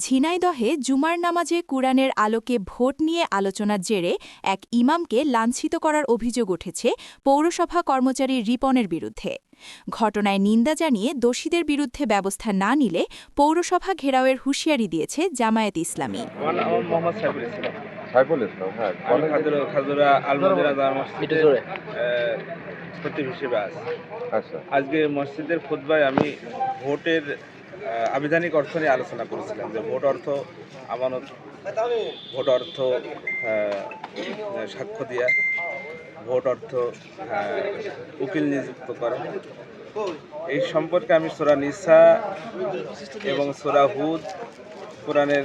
ঝিনাইদহে জুমার নামাজে কুরআনের আলোকে ভোট নিয়ে আলোচনার জেরে এক ইমামকে লাঞ্ছিত করার অভিযোগ উঠেছে পৌরসভা কর্মচারী রিপনের বিরুদ্ধে। ঘটনায় নিন্দা জানিয়ে দোষীদের বিরুদ্ধে ব্যবস্থা না নিলে পৌরসভা ঘেরাওয়ের হুঁশিয়ারি দিয়েছে জামায়াত ইসলামী। আজকে মসজিদের খুতবায় আমি ভোটের আবিধানিক অর্থ নিয়ে আলোচনা করেছিলাম যে ভোট অর্থ আমানত, ভোট অর্থ সাক্ষ্য দেওয়া, ভোট অর্থ উকিল নিযুক্ত করা। এই সম্পর্কে আমি সূরা নিসা এবং সূরা হুদ, কোরআনের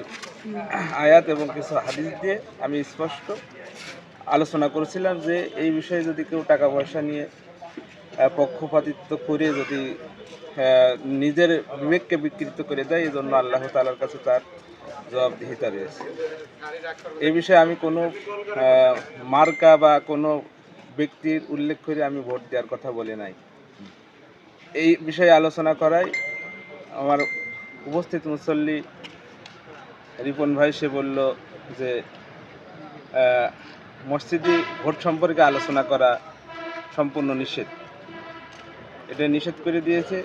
আয়াত এবং কিছু হাদিস দিয়ে আমি স্পষ্ট আলোচনা করেছিলাম যে এই বিষয়ে যদি কেউ টাকা পয়সা নিয়ে পক্ষপাতিত্ব করে যদি নিজের বিবেককে বিকৃত করে দেয়, এই জন্য আল্লাহ তাআলার কাছে তার জবাবদিহিতা রয়েছে। এই বিষয়ে আমি কোনো মার্কা বা কোনো ব্যক্তির উল্লেখ করে আমি ভোট দেওয়ার কথা বলি নাই। এই বিষয়ে আলোচনা করায় আমার উপস্থিত মুসল্লি রিপন ভাই সে বলল যে মসজিদে ভোট সম্পর্কে আলোচনা করা সম্পূর্ণ নিষেধ, এটা নিষেধ করে দিয়েছে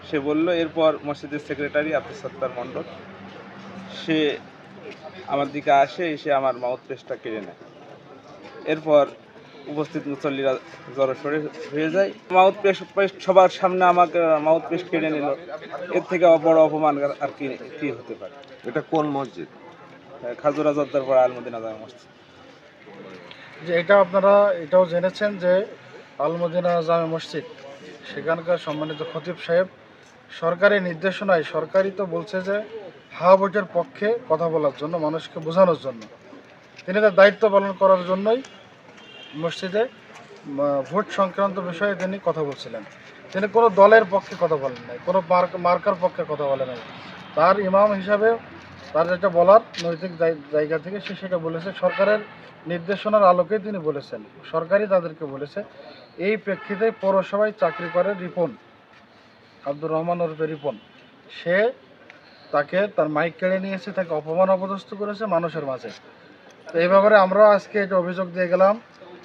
সে বলল। এরপর মসজিদের সেক্রেটারি আব্দুল সত্তার মণ্ডল সে আমার দিকে আসে, এসে আমার মাউথ পেস্টটা কেড়ে নেয়। এরপর উপস্থিত মুসল্লিরা জড়সড় হয়ে যায়। মাউথ পেস্ট সবার সামনে আমাকে মাউথ পেস্ট কেড়ে নিল। এর থেকে বড় অপমান আর কি হতে পারে? এটা কোন মসজিদ? খাজুরা জর্দার আলমদিনা জামে মসজিদ। যে এটা আপনারা এটাও জেনেছেন যে আলমদিনা জামে মসজিদ, সেখানকার সম্মানিত খতিব সাহেব সরকারি নির্দেশনায়, সরকারি তো বলছে যে হা ভোটের পক্ষে কথা বলার জন্য, মানুষকে বোঝানোর জন্য, তিনি তার দায়িত্ব পালন করার জন্যই মসজিদে ভোট সংক্রান্ত বিষয়ে তিনি কথা বলছিলেন। তিনি কোনো দলের পক্ষে কথা বলেন নাই, কোনো মার্কার পক্ষে কথা বলেন নাই। তার ইমাম হিসাবে তার যেটা বলার নৈতিক জায়গা থেকে সে সেটা বলেছে, সরকারের নির্দেশনার আলোকে তিনি বলেছেন, সরকারই তাদেরকে বলেছে। এই প্রেক্ষিতে পৌরসভায় চাকরি করে রিপন, আব্দুর রহমান ওরফে রিপন, সে তাকে তার মাইক কেড়ে নিয়েছে, তাকে অপমান অপদস্থ করেছে মানুষের মাঝে। তো এই ব্যাপারে আমরা আজকে এটা অভিযোগ দিয়ে গেলাম।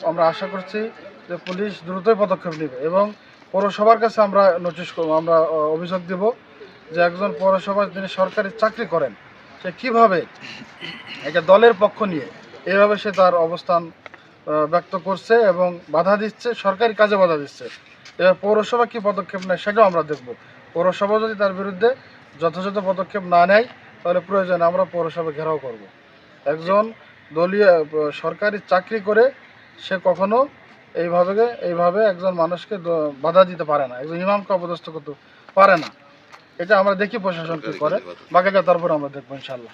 আমরা আশা করছি যে পুলিশ দ্রুতই পদক্ষেপ নেবে এবং পৌরসভার কাছে আমরা আমরা অভিযোগ দেব যে একজন পৌরসভায় যিনি সরকারি চাকরি করেন সে কীভাবে একটা দলের পক্ষ নিয়ে এইভাবে সে তার অবস্থান ব্যক্ত করছে এবং বাধা দিচ্ছে, সরকারি কাজে বাধা দিচ্ছে। এবার পৌরসভা কী পদক্ষেপ নেয় সেটাও আমরা দেখব। পৌরসভা যদি তার বিরুদ্ধে যথাযথ পদক্ষেপ না নেয় তাহলে প্রয়োজনে আমরা পৌরসভা ঘেরাও করব। একজন দলীয় সরকারি চাকরি করে সে কখনো এইভাবে একজন মানুষকে বাধা দিতে পারে না, একজন ইমামকে অপদস্থ করতে পারে না। এটা আমরা দেখি প্রশাসন কী করে, বাকিটা তারপর আমরা দেখবো ইনশাল্লাহ।